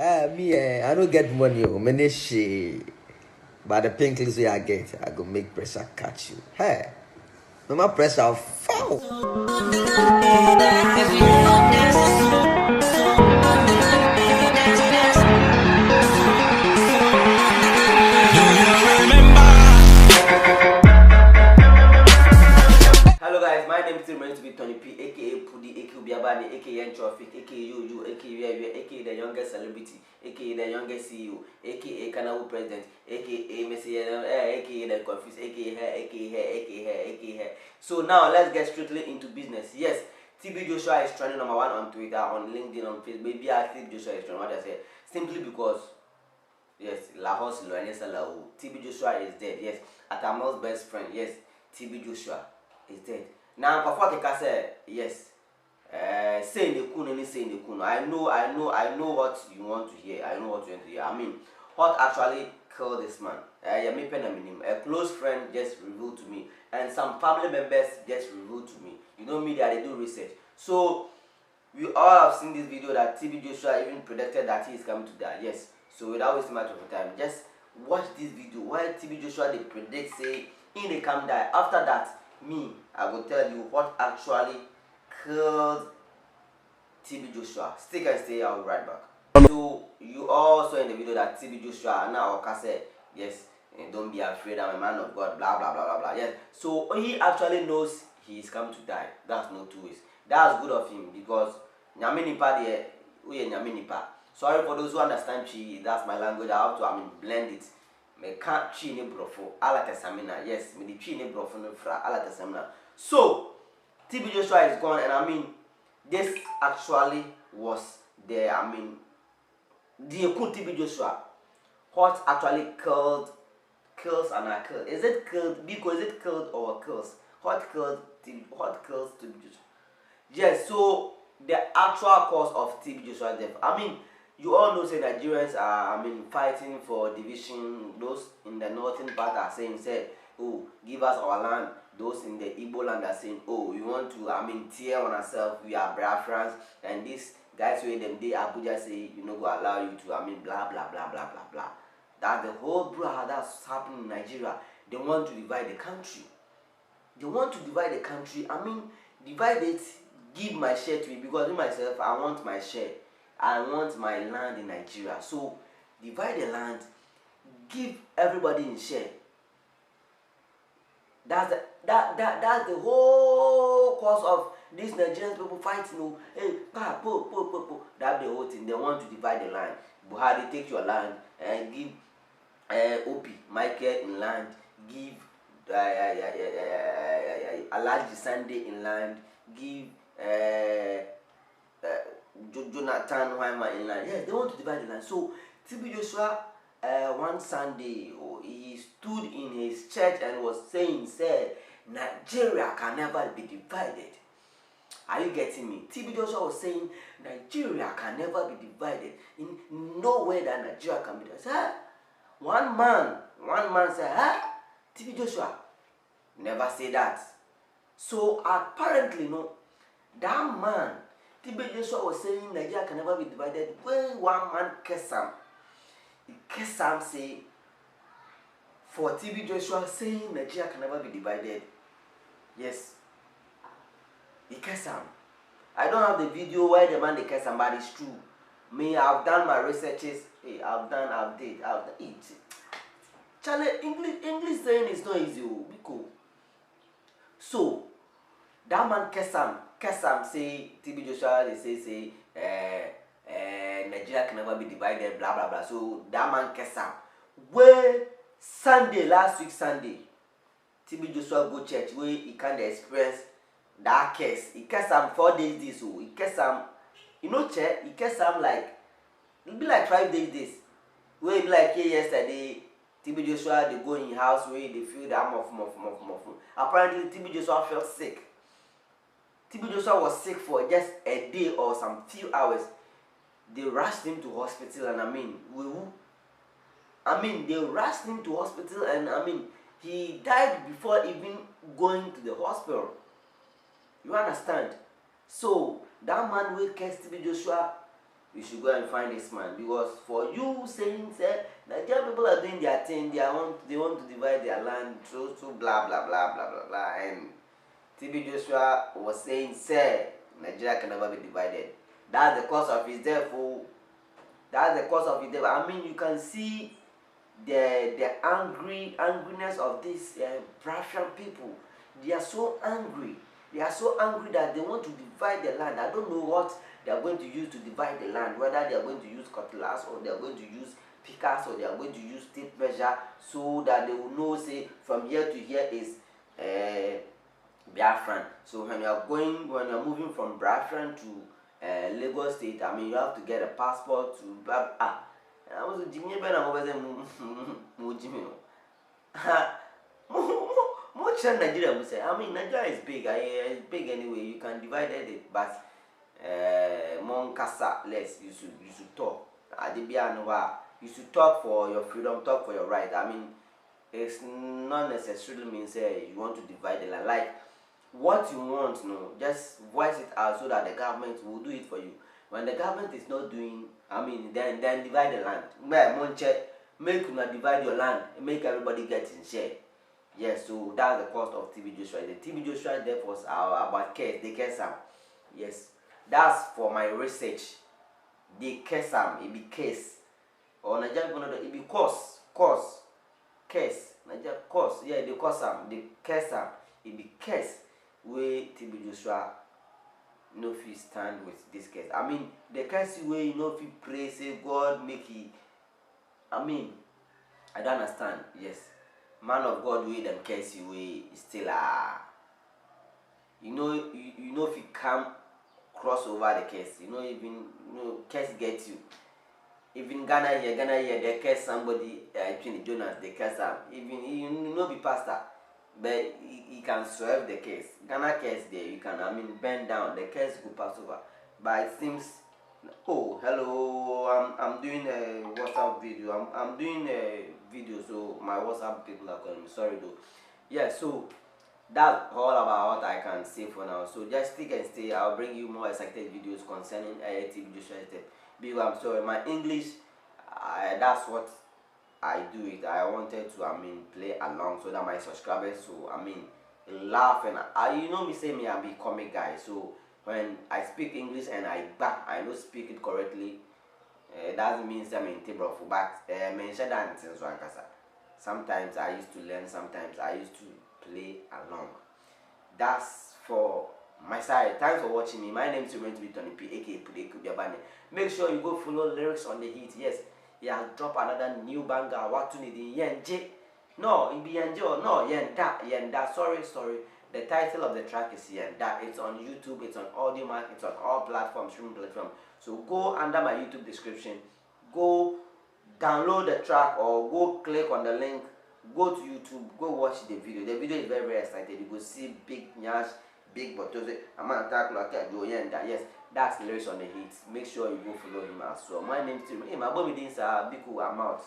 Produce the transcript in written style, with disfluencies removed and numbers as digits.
I don't get money, many she. But the pink list I get, I go make pressure catch you. Hey, no more pressure, foul. Hello guys, my name is still meant to be Tony P, aka Pudi, aka Biabani, aka Traffic, aka Yuju, aka the youngest celebrity, aka the youngest CEO, aka Kanawu president, aka Messi, aka the confused, aka her, aka her, aka her, aka her. So now let's get straightly into business. Yes, TB Joshua is trending number one on Twitter, on LinkedIn, on Facebook. Maybe I think Joshua is trending. What I say? Simply because yes, Lahos Lorenesa Lahu. TB Joshua is dead. Yes, Atamal's best friend. Yes, TB Joshua is dead. Now, before I say yes, say in the kuno, any say in the kuno. I know what you want to hear. I know what you want to hear. I mean, what actually killed this man? A close friend just revealed to me, and some family members just revealed to me. You know, media they do research. So we all have seen this video that TB Joshua even predicted that he is coming to die. Yes. So without wasting much of time, just watch this video. Why TB Joshua they predict say in the come die. After that, I will tell you what actually killed TB Joshua. Stick and stay. I'll be right back. So you all saw in the video that TB Joshua now Oka said yes. Don't be afraid. I'm a man of God. Blah blah blah blah blah. Yes. So he actually knows he is coming to die. That's no two ways. That's good of him because Nyaminipa there. We Nyaminipa. Sorry for those who understand Chi. That's my language. I have to blend it. Me can't Chi ni brofo. Ala tesamina. Yes. Me di Chi ni brofo no fra. Ala tesamina. So TB Joshua is gone, and this actually was the the TB Joshua. What actually kills and I killed? Is it killed because it killed or kills? What kills TB Joshua? Yes, so the actual cause of TB Joshua's death. You all know say Nigerians are fighting for division. Those in the northern part are saying oh, give us our land. Those in the Igbo land are saying, oh, we want to tear on ourselves, we are Biafrans, and these guys where them they Abuja say you know go allow you to blah blah blah blah blah blah. That's the whole blah that's happening in Nigeria. They want to divide the country. They want to divide the country. Divide it, give my share to it because me myself I want my share. I want my land in Nigeria. So divide the land, give everybody in share. That's the whole cause of these Nigerian people fighting. Oh, hey, that's the whole thing. They want to divide the land. Buhari take your land and give Opi, Michael in land, give Alaji Sunday in land, give Jonathan Wyman in land. Yes, they want to divide the land. So TB Joshua one Sunday he stood in his church and was said Nigeria can never be divided. Are you getting me? TB Joshua was saying Nigeria can never be divided. In no way that Nigeria can be divided. One man said, TB Joshua never say that. So apparently no, that man TB Joshua was saying Nigeria can never be divided. When one man Kesam say for TB Joshua saying Nigeria can never be divided. Yes, he Kesam. I don't have the video where the man they Kesam, but it's true. Me, I've done my researches. Hey, I've done it. Charlie, English saying is not easy, because so that man Kesam say TB Joshua they say Nigeria can never be divided, blah blah blah. So that man Kesam, where last week Sunday, TB Joshua go church where he kind of experience that case. He Kesam 4 days this, so he Kesam, church. He Kesam like it'll be like 5 days this. Where it be like yesterday, TB Joshua they go in house where they feel that muff. Apparently TB Joshua felt sick. TB Joshua was sick for just a day or some few hours. They rushed him to hospital and they rushed him to hospital and he died before even going to the hospital. You understand? So that man will catch TB Joshua, you should go and find this man, because for you saying say Nigerian people are doing their thing, they want to divide their land, so blah blah blah blah blah blah, and TB Joshua was saying say Nigeria can never be divided. That's the cause of his death. Oh. That's the cause of his death. I mean, you can see the angriness of these Biafran people. They are so angry. They are so angry that they want to divide the land. I don't know what they are going to use to divide the land. Whether they are going to use cutlass, or they are going to use pickers, or they are going to use tape measure, so that they will know, say, from here to here is Biafran. So when you are moving from Biafran to Lagos State, I mean, you have to get a passport to blah. I was a Jimmy Ben. I was a Jimmy. Much Nigeria would say. I mean, Nigeria is big. It's big anyway. You can divide it, but Moncasa less. You should talk. You should talk for your freedom, talk for your right. I mean, it's not necessarily means you want to divide the land. Like what you want, no, just voice it out so that the government will do it for you. When the government is not doing, I mean, then divide the land. Make una divide your land, make everybody get in share. Yes, so that's the cost of TB Joshua. The TB Joshua death was about case, the Kesam. Yes, that's for my research. The Kesam, it be case. Or Nigerian people know that it be case. Nigeria cause, yeah, the Kesam, the Kesam, it be case where TB Joshua no fit stand with this case. I mean, the case where you know fit pray, say God make it. I mean, I don't understand. Yes, man of God way them case way still you know if you come cross over the case, case get you. Even Ghana here, they curse somebody between Jonas, they curse them. Even you know be pastor, but he can solve the case. Ghana case there, you can bend down, the case go pass over. But it seems, oh hello, I'm doing a WhatsApp video. I'm doing a video, so my WhatsApp people are calling me. Sorry though. Yeah, so that's all about what I can say for now. So just stick and stay. I'll bring you more excited videos concerning TB Joshua step. Because I'm sorry, my English, that's what I do it. I wanted to, play along so that my subscribers, laugh and me say me I be comic guy. So when I speak English and I don't speak it correctly, doesn't mean I'm in table for back. Mention that in sometimes I used to learn, sometimes I used to play along. That's for my side. Thanks for watching me. My name is going to be Tony P, aka Pude Kubiabane. Make sure you go follow Lyrics on the Heat. Yes, yeah, drop another new banger. What to need in Yenje? No, it be Yenje or no Yenda. Sorry. The title of the track is Yenda. It's on YouTube. It's on Audiomack. It's on all platforms, streaming platforms. So go under my YouTube description. Go download the track or go click on the link. Go to YouTube. Go watch the video. The video is very, very excited. You go see big Nyash, big Botoze. I'm gonna talk like Yenda. Yes, that's Lyrics on the Heat. Make sure you go follow him as well. My name is Tim. Hey, my baby Dinsa, Biku, I'm out.